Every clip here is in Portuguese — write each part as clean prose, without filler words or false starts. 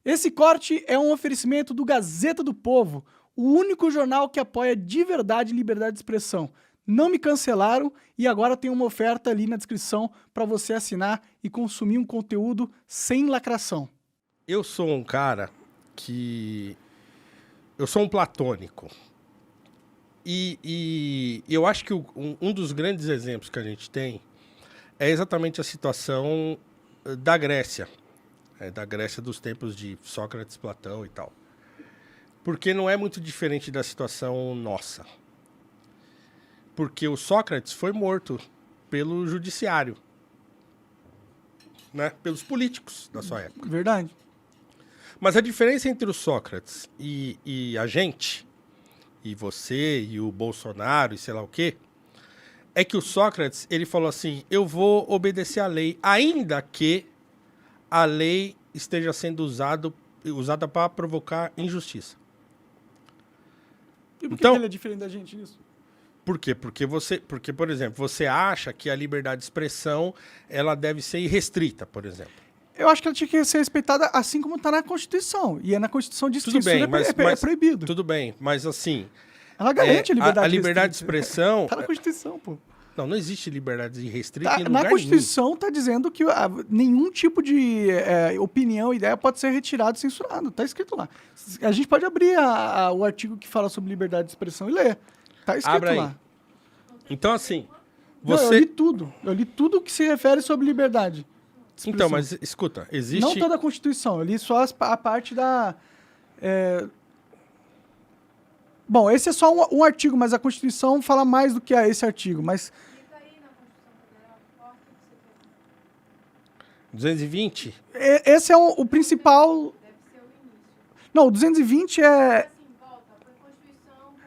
Esse corte é um oferecimento do Gazeta do Povo, o único jornal que apoia de verdade liberdade de expressão. Não me cancelaram e agora tem uma oferta ali na descrição para você assinar e consumir um conteúdo sem lacração. Eu sou um cara que... Eu sou um platônico. E eu acho que um dos grandes exemplos que a gente tem é exatamente a situação da Grécia. Da Grécia dos tempos de Sócrates, Platão e tal. Porque não é muito diferente da situação nossa. Porque o Sócrates foi morto pelo judiciário, né? Pelos políticos da sua época. Verdade. Mas a diferença entre o Sócrates e a gente, e você, e o Bolsonaro, e sei lá o quê, é que o Sócrates, ele falou assim, eu vou obedecer à lei, ainda que a lei esteja sendo usada para provocar injustiça. E por Então, que ele é diferente da gente nisso? Por quê? Porque, por exemplo, você acha que a liberdade de expressão ela deve ser irrestrita, por exemplo. Eu acho que ela tinha que ser respeitada assim como está na Constituição. E é na Constituição diz que Tudo bem, é proibido. Tudo bem, mas assim... Ela garante a liberdade a liberdade de expressão... Está na Constituição, pô. Não existe liberdade irrestrita em lugar Na Constituição está dizendo que nenhum tipo de opinião, ideia pode ser retirado, censurado. Está escrito lá. A gente pode abrir o artigo que fala sobre liberdade de expressão e ler. Está escrito Abra aí. lá. Então, assim, você... Não, eu li tudo. Eu li tudo que se refere sobre liberdade. Então, mas escuta, existe... Não toda a Constituição, eu li só a parte da... Bom, esse é só um artigo, mas a Constituição fala mais do que esse artigo, mas... 220? Esse é o principal... Não, o 220 é...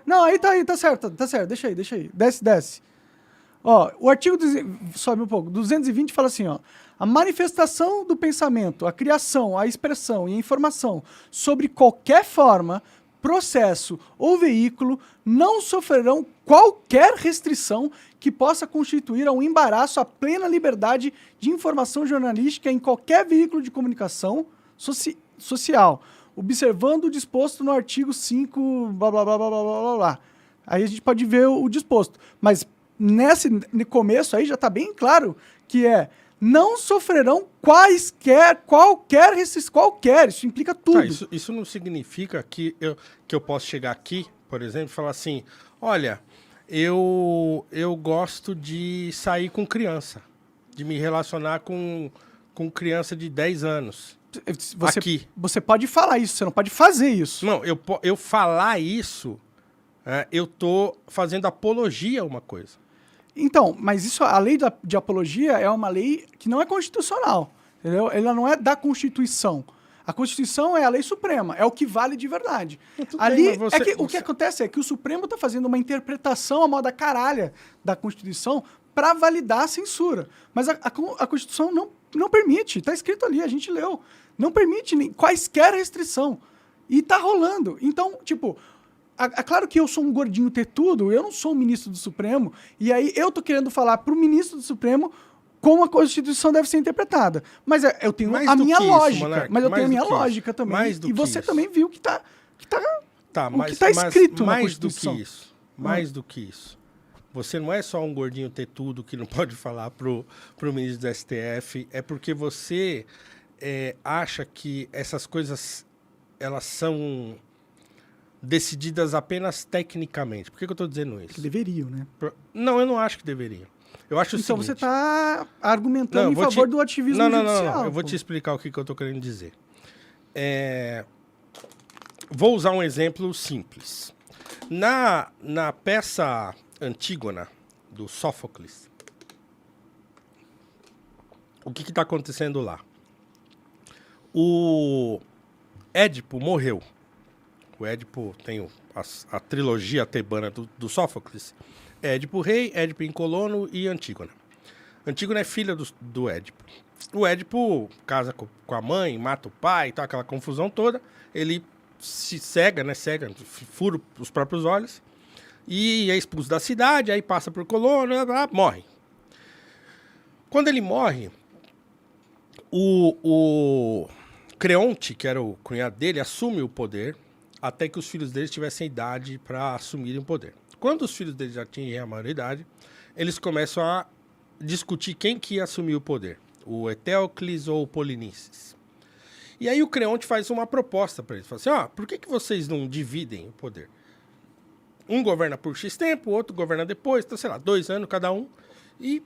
Não, aí tá certo, deixa aí. Desce. Ó, o artigo... Sobe um pouco. 220 fala assim, ó. A manifestação do pensamento, a criação, a expressão e a informação sobre qualquer forma, processo ou veículo não sofrerão qualquer restrição que possa constituir um embaraço à plena liberdade de informação jornalística em qualquer veículo de comunicação social, observando o disposto no artigo 5, blá, blá, blá, blá, blá, blá, blá. Aí a gente pode ver o disposto. Mas no começo aí já está bem claro que não sofrerão qualquer, isso implica tudo. Isso não significa que eu posso chegar aqui, por exemplo, e falar assim, olha, eu gosto de sair com criança, de me relacionar com criança de 10 anos. Você pode falar isso, você não pode fazer isso. Não, eu falar isso, eu tô fazendo apologia a uma coisa. Então, mas a lei de apologia é uma lei que não é constitucional, entendeu? Ela não é da Constituição. A Constituição é a lei suprema, é o que vale de verdade. O que acontece é que o Supremo está fazendo uma interpretação à moda caralha da Constituição para validar a censura. Mas a Constituição não permite, está escrito ali, a gente leu. Não permite quaisquer restrição. E está rolando. Então, tipo... É claro que eu sou um gordinho tetudo, eu não sou um ministro do Supremo, e aí eu tô querendo falar pro ministro do Supremo como a Constituição deve ser interpretada. Mas eu tenho a minha lógica. Mas eu tenho a minha lógica também. E você também viu que tá escrito na Constituição. Mais do que isso. Você não é só um gordinho tetudo que não pode falar pro ministro do STF, é porque você acha que essas coisas, elas são... decididas apenas tecnicamente. Por que eu estou dizendo isso? Que deveriam, né? Não, eu não acho que deveriam. Eu acho então o seguinte... você está argumentando em favor do ativismo judicial. Não. Eu vou te explicar o que eu estou querendo dizer. Vou usar um exemplo simples. Na peça Antígona, do Sófocles, o que está acontecendo lá? O Édipo morreu. O Édipo tem a trilogia tebana do Sófocles. Édipo rei, Édipo incolono e Antígona. Antígona é filha do Édipo. O Édipo casa com a mãe, mata o pai, tá, aquela confusão toda. Ele se cega, fura os próprios olhos. E é expulso da cidade, aí passa por Colono, morre. Quando ele morre, Creonte, que era o cunhado dele, assume o poder até que os filhos dele tivessem idade para assumirem o poder. Quando os filhos dele já atingem a maioridade, eles começam a discutir quem que ia assumir o poder, o Eteocles ou o Polinices. E aí o Creonte faz uma proposta para eles, fala assim, por que vocês não dividem o poder? Um governa por X tempo, o outro governa depois, então, sei lá, 2 anos cada um, e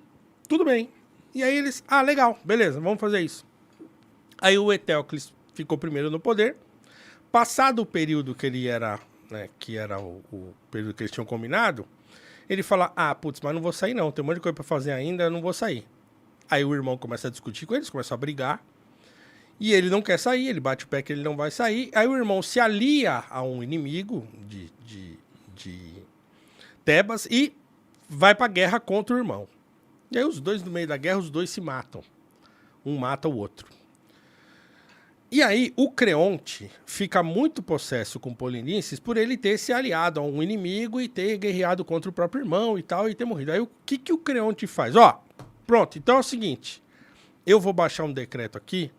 tudo bem. E aí eles, legal, beleza, vamos fazer isso. Aí o Eteocles ficou primeiro no poder. Passado o período que ele era, né, que era o período que eles tinham combinado, ele fala, putz, mas não vou sair não, tem um monte de coisa pra fazer ainda, eu não vou sair. Aí o irmão começa a discutir com eles, começa a brigar, e ele não quer sair, ele bate o pé que ele não vai sair. Aí o irmão se alia a um inimigo de Tebas e vai pra guerra contra o irmão. E aí os dois, no meio da guerra, os dois se matam. Um mata o outro. E aí o Creonte fica muito possesso com Polinices por ele ter se aliado a um inimigo e ter guerreado contra o próprio irmão e tal, e ter morrido. Aí o que o Creonte faz? Pronto, então é o seguinte, eu vou baixar um decreto aqui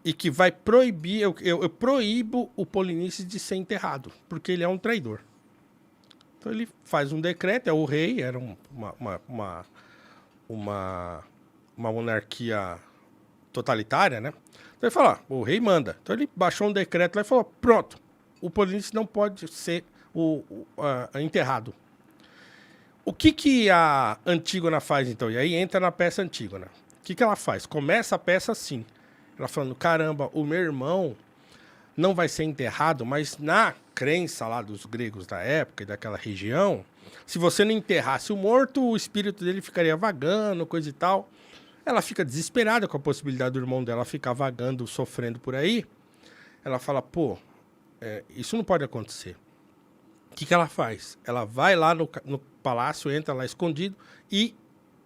e que vai proibir, eu proíbo o Polinices de ser enterrado, porque ele é um traidor. Então ele faz um decreto, é o rei, era uma monarquia totalitária, né? Então ele fala, o rei manda. Então ele baixou um decreto lá e falou, pronto, o Polinices não pode ser enterrado. O que a Antígona faz, então? E aí entra na peça Antígona. O que ela faz? Começa a peça assim, ela falando, caramba, o meu irmão não vai ser enterrado, mas na crença lá dos gregos da época e daquela região, se você não enterrasse o morto, o espírito dele ficaria vagando, coisa e tal. Ela fica desesperada com a possibilidade do irmão dela ficar vagando, sofrendo por aí. Ela fala, isso não pode acontecer. O que ela faz? Ela vai lá no palácio, entra lá escondido e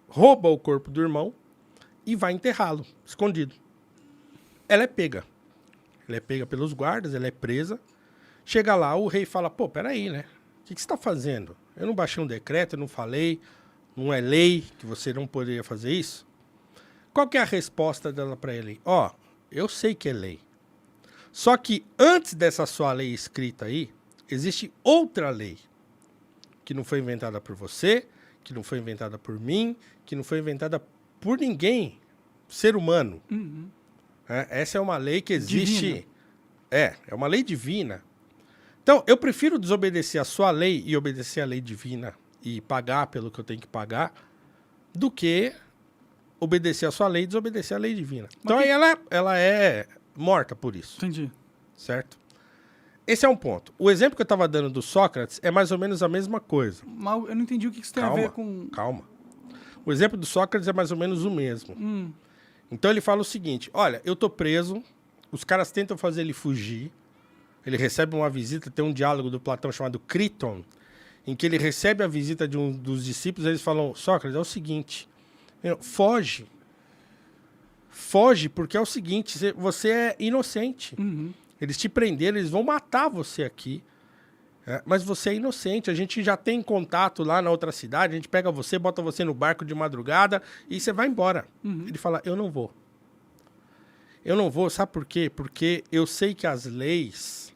rouba o corpo do irmão e vai enterrá-lo, escondido. Ela é pega. Ela é pega pelos guardas, ela é presa. Chega lá, o rei fala, peraí, né? O que você está fazendo? Eu não baixei um decreto, eu não falei, não é lei que você não poderia fazer isso? Qual que é a resposta dela para ele? Eu sei que é lei. Só que antes dessa sua lei escrita aí, existe outra lei que não foi inventada por você, que não foi inventada por mim, que não foi inventada por ninguém, ser humano. Uhum. Essa é uma lei que existe... Divina. É uma lei divina. Então, eu prefiro desobedecer a sua lei e obedecer a lei divina e pagar pelo que eu tenho que pagar, do que obedecer a sua lei e desobedecer a lei divina. Então, aí ela é morta por isso. Entendi. Certo? Esse é um ponto. O exemplo que eu estava dando do Sócrates é mais ou menos a mesma coisa. Mas eu não entendi o que isso tem a ver com... Calma. O exemplo do Sócrates é mais ou menos o mesmo. Então ele fala o seguinte, olha, eu tô preso, os caras tentam fazer ele fugir, ele recebe uma visita, tem um diálogo do Platão chamado Criton, em que ele recebe a visita de um dos discípulos, eles falam, Sócrates, é o seguinte, foge. Foge, porque é o seguinte, você é inocente. Uhum. Eles te prenderam, eles vão matar você aqui. Mas você é inocente, a gente já tem contato lá na outra cidade, a gente pega você, bota você no barco de madrugada e você vai embora. Uhum. Ele fala, eu não vou. Eu não vou, sabe por quê? Porque eu sei que as leis,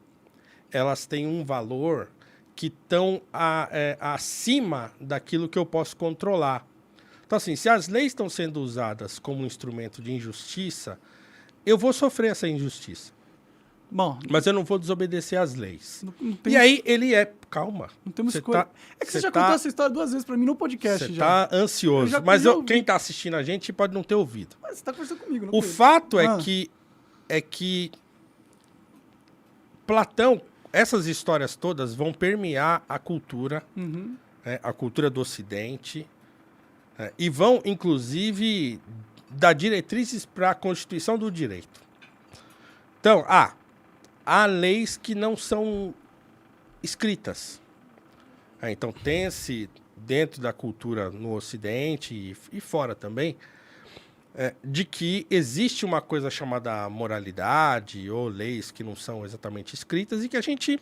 elas têm um valor que estão acima daquilo que eu posso controlar. Então assim, se as leis estão sendo usadas como um instrumento de injustiça, eu vou sofrer essa injustiça. Bom, mas eu não vou desobedecer às leis. Não tem... E aí ele calma. Não temos escolha. É que você já contou essa história 2 vezes pra mim no podcast. Você já. tá ansioso. Mas quem tá assistindo a gente pode não ter ouvido. Mas você tá conversando comigo, não O fato é que Platão, essas histórias todas vão permear a cultura, a cultura do Ocidente, e vão, inclusive, dar diretrizes para a Constituição do Direito. Então, há leis que não são escritas. Então, tem-se, dentro da cultura no Ocidente e fora também, de que existe uma coisa chamada moralidade ou leis que não são exatamente escritas e que a gente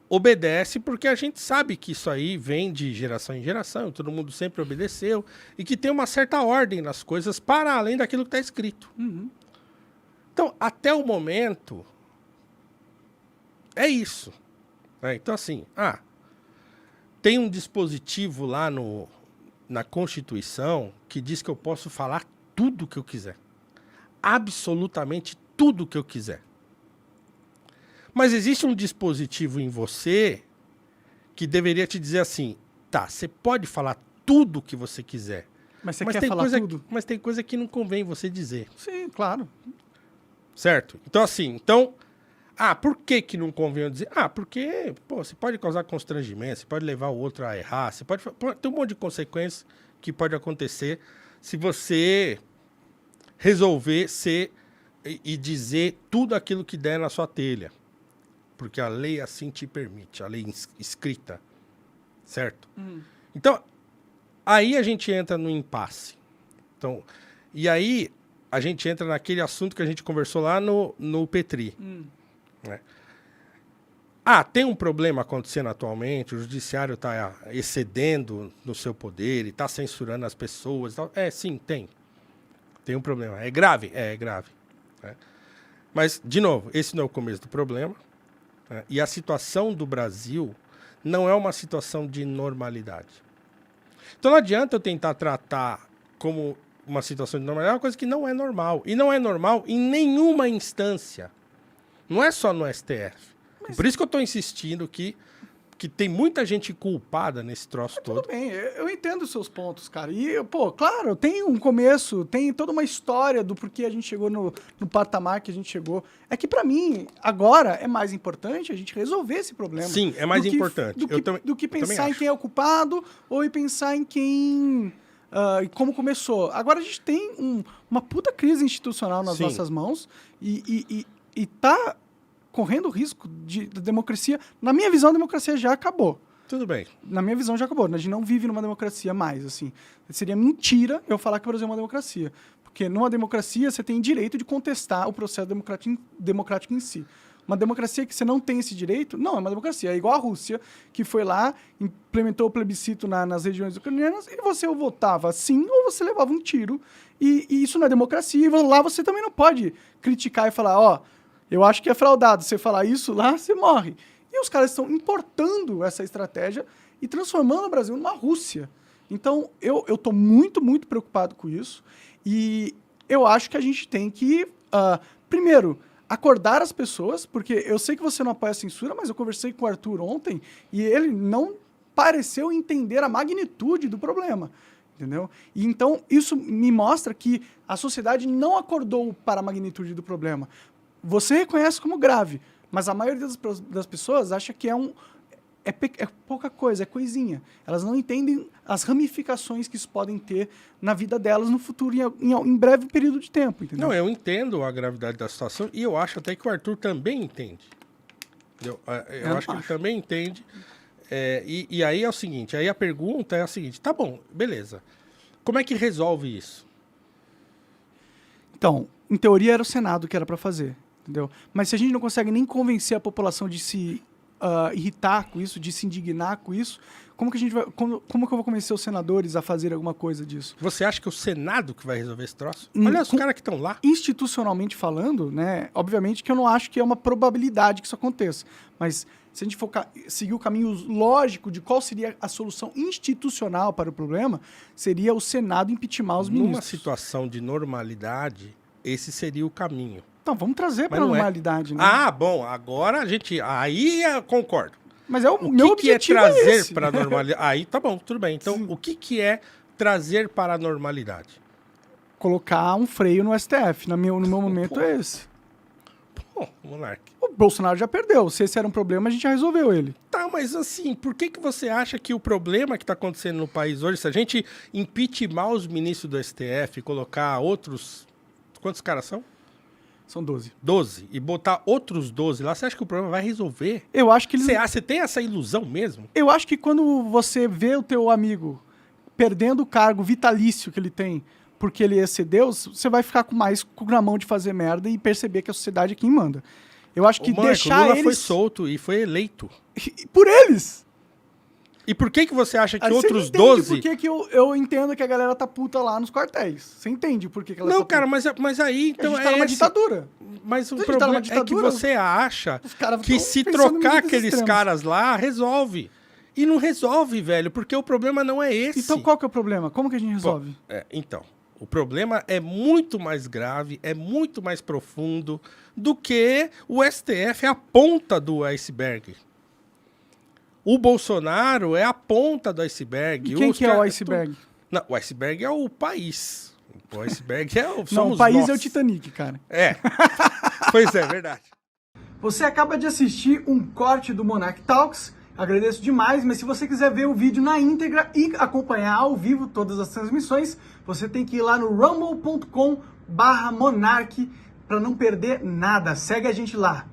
obedece porque a gente sabe que isso aí vem de geração em geração, todo mundo sempre obedeceu, e que tem uma certa ordem nas coisas para além daquilo que está escrito. Então, até o momento, é isso. Então, assim, tem um dispositivo lá na Constituição que diz que eu posso falar tudo o que eu quiser. Absolutamente tudo o que eu quiser. Mas existe um dispositivo em você que deveria te dizer assim, tá, você pode falar tudo o que você quiser. Mas você quer falar tudo? Mas tem coisa que não convém você dizer. Sim, claro. Certo? Então, assim, por que não convém eu dizer? Porque, você pode causar constrangimento, você pode levar o outro a errar, tem um monte de consequências que pode acontecer se você resolver ser e dizer tudo aquilo que der na sua telha. Porque a lei assim te permite, a lei escrita. Certo? Então, aí a gente entra no impasse. Então, e aí a gente entra naquele assunto que a gente conversou lá no Petri. Né? Tem um problema acontecendo atualmente, o judiciário está excedendo no seu poder e está censurando as pessoas. Tal. Sim, tem. Tem um problema. É grave? É grave. Né? Mas, de novo, esse não é o começo do problema. Né? E a situação do Brasil não é uma situação de normalidade. Então não adianta eu tentar tratar como uma situação de normalidade, é uma coisa que não é normal. E não é normal em nenhuma instância. Não é só no STF. Por isso que eu estou insistindo que tem muita gente culpada nesse troço todo. Tudo bem, eu entendo os seus pontos, cara. E, claro, tem um começo, tem toda uma história do porquê a gente chegou no patamar que a gente chegou. É que, pra mim, agora é mais importante a gente resolver esse problema. Sim, é mais importante. Do que pensar em quem é o culpado ou em pensar em quem... como começou. Agora a gente tem uma puta crise institucional nas nossas mãos e tá correndo o risco da democracia. Na minha visão, a democracia já acabou. Tudo bem. Na minha visão, já acabou. A gente não vive numa democracia mais, assim. Seria mentira eu falar que o Brasil é uma democracia. Porque numa democracia, você tem direito de contestar o processo democrático em si. Uma democracia que você não tem esse direito, não é uma democracia. É igual a Rússia, que foi lá, implementou o plebiscito nas regiões ucranianas, e você ou votava sim, ou você levava um tiro. E isso não é democracia. E lá você também não pode criticar e falar, eu acho que é fraudado. Você falar isso lá, você morre. E os caras estão importando essa estratégia e transformando o Brasil numa Rússia. Então, eu estou muito, muito preocupado com isso. E eu acho que a gente tem que, primeiro, acordar as pessoas, porque eu sei que você não apoia a censura, mas eu conversei com o Arthur ontem e ele não pareceu entender a magnitude do problema. Entendeu? E então, isso me mostra que a sociedade não acordou para a magnitude do problema. Você reconhece como grave, mas a maioria das pessoas acha que é pouca coisa, é coisinha. Elas não entendem as ramificações que isso podem ter na vida delas no futuro, em breve período de tempo. Entendeu? Não, eu entendo a gravidade da situação e eu acho até que o Arthur também entende. Eu acho que ele também entende. E aí é o seguinte, aí a pergunta é a seguinte, tá bom, beleza. Como é que resolve isso? Então, em teoria era o Senado que era para fazer. Entendeu? Mas se a gente não consegue nem convencer a população de se irritar com isso, de se indignar com isso, como que eu vou convencer os senadores a fazer alguma coisa disso? Você acha que é o Senado que vai resolver esse troço? Olha os caras que estão lá. Institucionalmente falando, né? Obviamente que eu não acho que é uma probabilidade que isso aconteça. Mas se a gente for seguir o caminho lógico de qual seria a solução institucional para o problema, seria o Senado impeachment os ministros. Numa situação de normalidade, esse seria o caminho. Então, vamos trazer para a normalidade, né? Bom, agora a gente... Aí eu concordo. Mas meu objetivo é trazer esse. para a normalidade? Aí tá bom, tudo bem. Então, o que é trazer para a normalidade? Colocar um freio no STF. No meu momento é esse. Pô, Monark. O Bolsonaro já perdeu. Se esse era um problema, a gente já resolveu ele. Tá, mas assim, por que você acha que o problema que está acontecendo no país hoje, se a gente impeachment os ministros do STF, colocar outros... Quantos caras são? São 12. 12. E botar outros 12 lá, você acha que o problema vai resolver? Eu acho que Você tem essa ilusão mesmo? Eu acho que quando você vê o teu amigo perdendo o cargo vitalício que ele tem porque ele excedeu, você vai ficar com mais cu na mão de fazer merda e perceber que a sociedade é quem manda. Eu acho que deixar o Lula eles... foi solto e foi eleito. Por eles! E por que você acha que Aí outros você entende 12... por que eu entendo que a galera tá puta lá nos quartéis. Você entende por que ela Não, tá cara, puta. mas aí então A gente tá numa esse. ditadura. Mas o Se a gente tá problema numa é que ditadura, você acha os caras que tão se pensando em trocar medidas aqueles extremas. caras lá, resolve. E não resolve, velho, porque o problema não é esse. Então qual que é o problema? Como que a gente resolve? Então, o problema é muito mais grave, é muito mais profundo do que o STF é a ponta do iceberg. O Bolsonaro é a ponta do iceberg. E quem que é o iceberg? Não, o iceberg é o país. O iceberg é o... Não, o país nós. é o Titanic, cara. É. Pois é, verdade. Você acaba de assistir um corte do Monarch Talks. Agradeço demais, mas se você quiser ver o vídeo na íntegra e acompanhar ao vivo todas as transmissões, você tem que ir lá no rumble.com/monarch para não perder nada. Segue a gente lá.